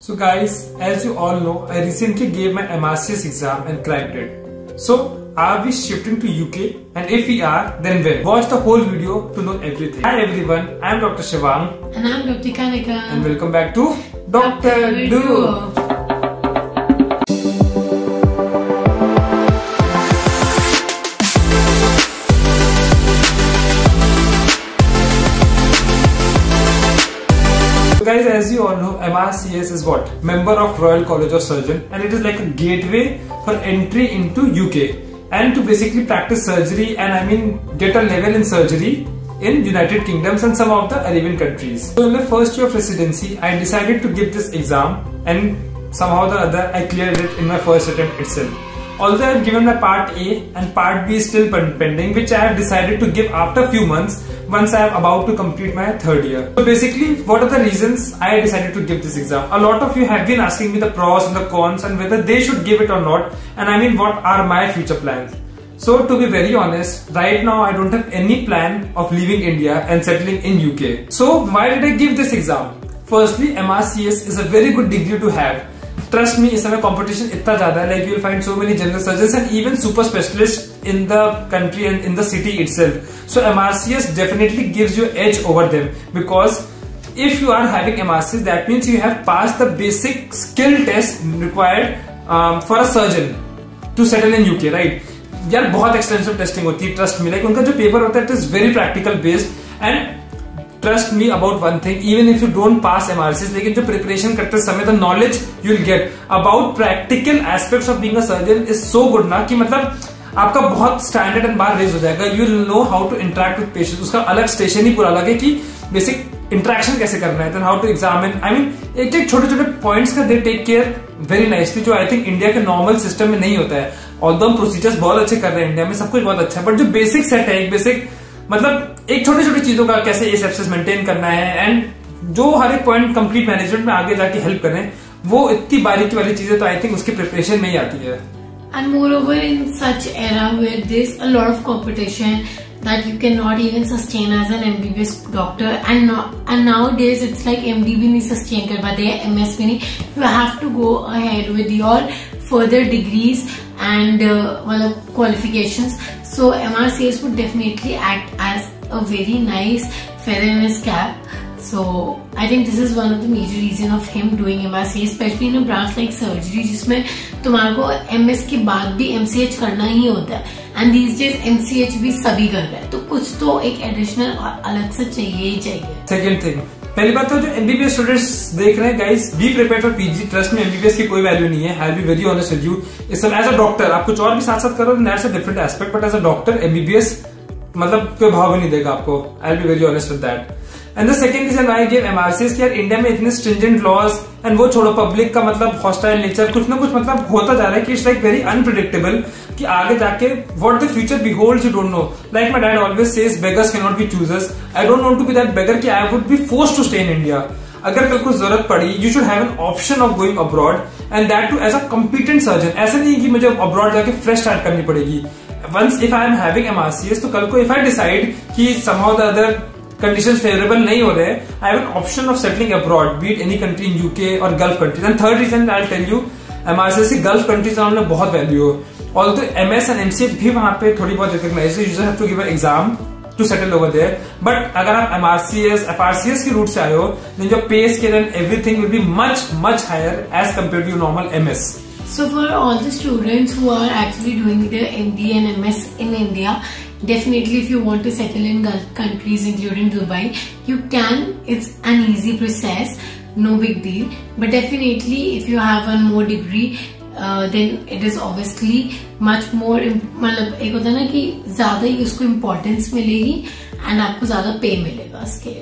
So guys, as you all know, I recently gave my MRCS exam and cracked it. So are we shifting to UK? And if we are, then when? Watch the whole video to know everything. Hi everyone, I am Dr. Shivang. And I am Dr. Kanika. And welcome back to Dr. Duo. Guys, as you all know, MRCS is what? Member of Royal College of Surgeons, and it is like a gateway for entry into UK and to basically practice surgery and get a level in surgery in United Kingdoms and some of the Arabian countries. So in my first year of residency, I decided to give this exam and somehow or the other I cleared it in my first attempt itself. Although I have given my part A and part B is still pending, which I have decided to give after a few months once I am about to complete my third year. So basically, what are the reasons I decided to give this exam? A lot of you have been asking me the pros and the cons and whether they should give it or not, and what are my future plans. So to be very honest, right now I don't have any plan of leaving India and settling in UK. So why did I give this exam? Firstly, MRCS is a very good degree to have. Trust me, इस समय competition इतना ज़्यादा है, like you will find so many general surgeons and even super specialists in the country and in the city itself. So MRCS definitely gives you edge over them, because if you are having MRCS, that means you have passed the basic skill test required for a surgeon to settle in UK, right? यार बहुत extensive testing होती है, trust me. Like उनका जो paper होता है, it is very practical based and trust me about one thing, even if you don't pass MRCS, लेकिन जो preparation करते समय the knowledge you will get about practical aspects of being a surgeon is so good ना कि आपका बहुत standard and bar raise हो जाएगा. You will know how to interact with patients. उसका अलग station ही पूरा अलग है कि basic interaction कैसे करना है, then how to examine. एक छोटे-छोटे points का they take care very nicely, जो I think India के normal system में नहीं होता है. Although हम procedures बहुत अच्छे कर रहे हैं इंडिया में, सब कुछ बहुत अच्छा है, but जो basic set है, एक basic एक छोटे छोटे चीजों का कैसे एसेप्सिस मेंटेन करना है एंड जो हर एक पॉइंट कंप्लीट मैनेजमेंट में आगे जाके हेल्प करें, वो इतनी बारीकी वाली चीजें तो आई थिंक उसके प्रिपरेशन में ही आती है. And moreover, in such era where there's a lot of competition that you cannot even sustain as an MBBS doctor, and nowadays it's like MD भी नहीं sustain कर पाते हैं, MS भी नहीं. You have to go ahead with your further degrees and qualifications. So MRCS would definitely act as a very nice feather in his cap. So I think this is one of the major reason of him doing MRCS, especially in a branch like surgery, जिसमें तुम्हारे को MS के बाद भी MCH करना ही होता है. And these days MCH भी सभी कर रहे हैं, तो कुछ तो एक additional अलग से चाहिए ही चाहिए. Second thing, पहली बात तो जो MBBS स्टूडेंट्स देख रहे हैं, guys be prepared for PG. Trust में MBBS की कोई वैल्यू नहीं है. आई will be very honest with you. इस समय एज अ डॉक्टर आप कुछ और भी साथ साथ करो, that's a different aspect, but as a doctor MBBS कोई भाव भी नहीं देगा आपको. I will be very honest with that. And the second reason I give MRCS कि यार इंडिया में इतने स्ट्रिंजेंट लॉज एंड वो छोड़ो, पब्लिक का हॉस्टाइल नेचर कुछ ना कुछ होता जा रहा है कि इट्स लाइक वेरी अनप्रिडिक्टेबल कि आगे जाके what the future beholds you don't know. Like my dad always says beggars can not be choosers. I don't want to be that beggar कि I would be forced to stay in India. अगर कल को जरूरत पड़ी, you should have an option of going abroad and that too as a competent surgeon. ऐसा नहीं कि मुझे अब्रॉड जाके फ्रेश स्टार्ट करनी पड़ेगी. Once if I am having MRCS, तो कल को इफ आई डिसाइड कि somehow the other conditions favourable नहीं हो रहे, I have an option of settling abroad, be it any country in UK और gulf countries. And third reason I tell you, MRCS की gulf countries में बहुत value है. Although MS and MCH भी वहां पे थोड़ी बहुत रिकॉग्नाइज है. You just have to give an exam to settle over there. But अगर आप MRCS FRCS की रूट से आए हो, then your pay scale and everything will be much higher as compare to normal MS. So for all the students who are actually doing their MD and MS in India, definitely if you want to settle in Gulf countries including Dubai, you can. It's an easy process, no big deal. But definitely if you have one more degree, then it is obviously much more. एक होता है ना कि ज्यादा ही उसको importance मिलेगी and आपको ज्यादा pay मिलेगा उसके.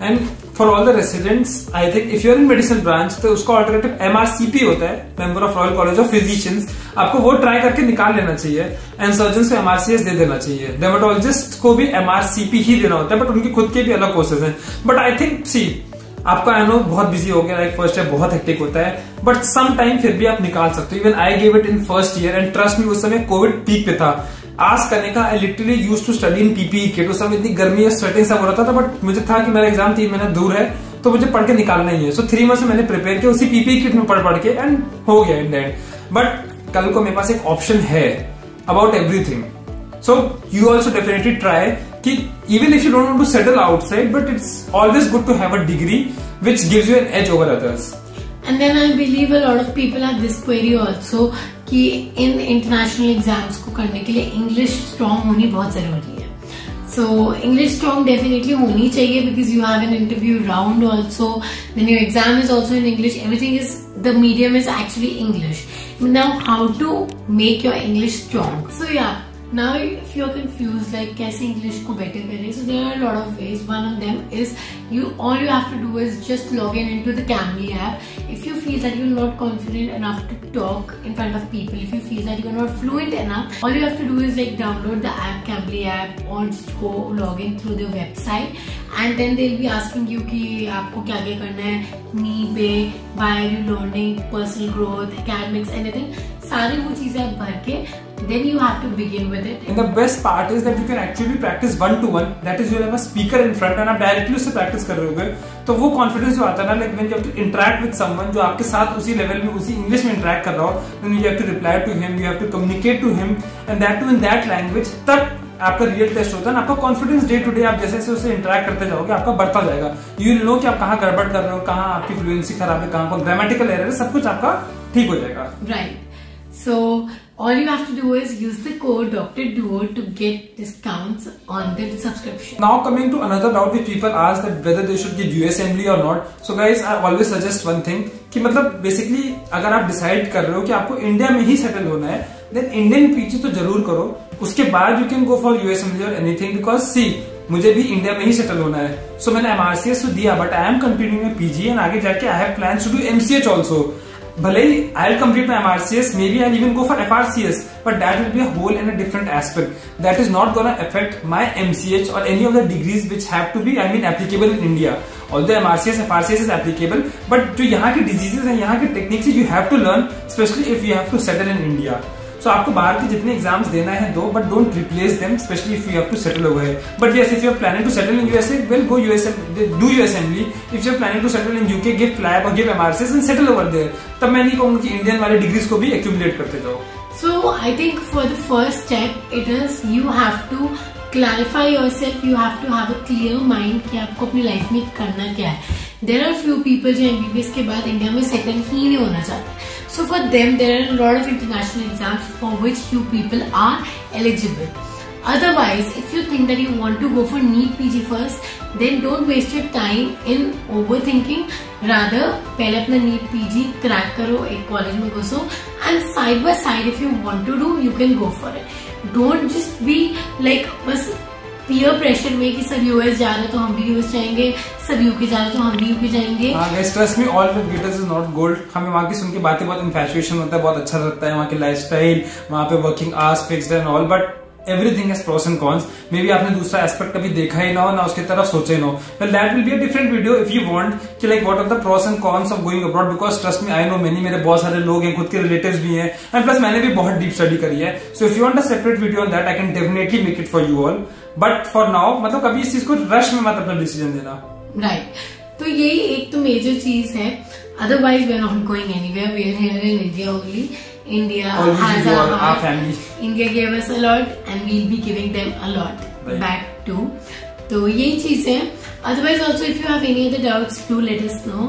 And for all the residents, I think if you are in medicinal branch, तो उसका alternative MRCP होता है, Member of Royal College of Physicians. आपको वो ट्राई करके निकाल लेना चाहिए एंड सर्जन को MRCS दे देना चाहिए. डर्मेटोलॉजिस्ट को भी MRCP ही देना होता है, बट उनके खुद के भी अलग कोर्सेज हैं. बट आई थिंक सी आपका आई नो बहुत बिजी हो गया, लाइक फर्स्ट ईयर बहुत हेक्टिक होता है, बट सम टाइम फिर भी आप निकाल सकते हो. Even I give it in first year and trust me, उस समय कोविड पीक पे था. आज करने का I literally used to study in PPE kit. उस समय इतनी गर्मी और स्वेटिंग सब हो रहा था, बट मुझे था कि मेरा एग्जाम 3 महीने दूर है, तो मुझे पढ़ के निकालना ही है। सो 3 मंथ्स में मैंने प्रिपेयर किया उसी पीपीई किट में पढ़ के एंड हो गया इन द एंड। बट कल को मेरे पास एक ऑप्शन है about everything, so you also definitely try कि even if you don't want to settle outside, but it's always good to have a degree which gives you an edge over others. And then I believe a lot of people have this query also कि in international exams को करने के लिए English strong होनी बहुत जरूरी है। So English strong definitely होनी चाहिए because you have an interview round also, then your exam is also in English, everything is, the medium is actually English. Now how to make your English strong? So yeah, now if you're confused like कैसे English को better करें, so there are a lot of ways. One of them is all you have to do is just log in into the Cambly app. If you feel that you're not confident enough to talk in front of people, if you feel that you're not fluent enough, all you have to do is like download the app, Cambly app, or just go log in through their website, and then they'll be asking you कि आपको क्या क्या करना है, पे why are you learning, personal growth, academics, anything, सारी वो चीजें आप भर के then you have to begin with it. And the best part is that you can actually practice 1-to-1. That is, you have a speaker in front and आप directly उससे practice कर रहे होगे, तो वो confidence जो आता है ना, like when you have to interact with someone जो आपके साथ उसी level में उसी English में interact कर रहा हो, then you have to reply to him, you have to communicate to him, and that too in that language. तब आपका रियल टेस्ट होता है ना, आपका कॉन्फिडेंस डे टू डे आप जैसे जैसे उससे इंटरेक्ट करते जाओगे आपका बढ़ता जाएगा। यू विल नो कि आप कहाँ गड़बड़ कर रहे हो, कहाँ आपकी फ्लुएंसी खराब है, कहाँ पर ग्रामेटिकल एरर है, सब कुछ आपका ठीक हो जाएगा। Right, so all you have to do is use the code Dr. Duo to get discounts on the subscription. Now coming to another doubt which people ask that whether they should give USMLE or not. So guys, I always suggest one thing कि मतलब basically अगर आप decide कर रहे हो कि आपको India में ही सेटल होना है, देन इंडियन पीजी तो जरूर करो, उसके बाद you can go for USMLE और एनीथिंग, बिकॉज सी मुझे भी इंडिया में ही सेटल होना है। सो मैंने MRCS तो दिया, but I am continuing my PG and आगे जाके I have plans to do MCH also. भले ही I'll complete my MRCS, maybe I'll even go for FRCS, but that will be a whole and a different aspect. That is not gonna affect my MCH or any of the degrees which have to be, applicable in India. Although MRCS, FRCS is applicable, but जो यहाँ की diseases हैं, यहाँ की techniques you have to learn, especially if you have to settle in India. So आपको बाहर के जितने एग्जाम्स देना है दो, but don't replace them, especially if you have to settle over here. But yes, if you are planning to settle in USA, well go do USMLE. If you are planning to settle in UK, give FLAB or give MRCS and settle over there. तब मैं नहीं कहूँगा कि Indian वाले degrees को भी accumulate करते जाओ। So I think for the first step, it is you have to clarify yourself. You have to have a clear mind कि आपको अपनी लाइफ में करना क्या है। There are few people जो MBBS के बाद इंडिया में सेटल ही नहीं होना चाहते। So for them, there are a lot of international exams for which you people are eligible. Otherwise, if you think that you want to go for NEET PG first, then don't waste your time in overthinking. Rather, पहले अपना NEET PG crack करो, एक college में घुसो, and side by side, if you want to do, you can go for it. Don't just be like बस peer pressure में कि सब US जा रहे तो हम भी यूएस जाएंगे, सब यूके जा रहे तो हम भी यूके जाएंगे। Trust me, all that glitters is not gold. हमें वहाँ की सुन के बातें बहुत इन्फैचुएशन होता है, बहुत अच्छा लगता है वहाँ की लाइफस्टाइल, वहाँ पे working hours fixed and all, but everything has pros and cons. May be आपने दूसरा एस्पेक्ट कभी देखा ही ना हो, ना उसकी तरफ सोचे ना हो। Well that will be a different video if you want कि like what are the pros and cons of going abroad, because trust me I know many, मेरे बहुत सारे लोग हैं, खुद के रिलेटिव्स भी हैं, एंड प्लस मैंने भी बहुत डीप स्टडी करी है। So if you want a separate video on that, I can definitely make it for you all, but for now मतलब कभी इस चीज को रश में मत अपना डिसीजन देना। राइट, तो यही एक तो मेजर चीज है। Otherwise we are not going anywhere, we are here in India only. India has our family. India gave us a lot and we'll be giving them a lot back too. तो यही चीज है. Otherwise also if you have any other doubts do let us know.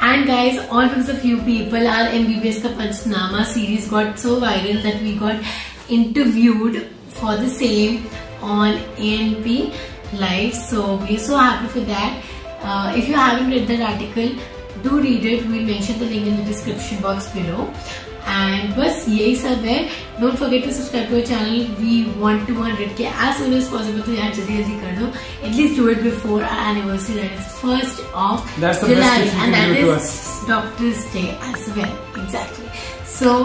And guys, all because of you people, our MBBS का Panchnama series got so viral that we got interviewed for the same on ANP Live. So we're so happy for that. If you haven't read that article, do read it. We'll mention the link in the description box below. And बस यही सब है. Don't forget to subscribe to our channel. We want to 100K as soon as possible. तो यार जल्दी जल्दी कर दो. At least do it before our anniversary, that is 1st of July, and that is Doctor's Day as well. Exactly. So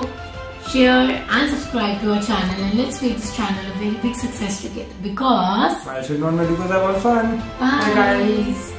share and subscribe to our channel, and let's make this channel a very big success together. Because I should not know, because I have fun. Bye guys.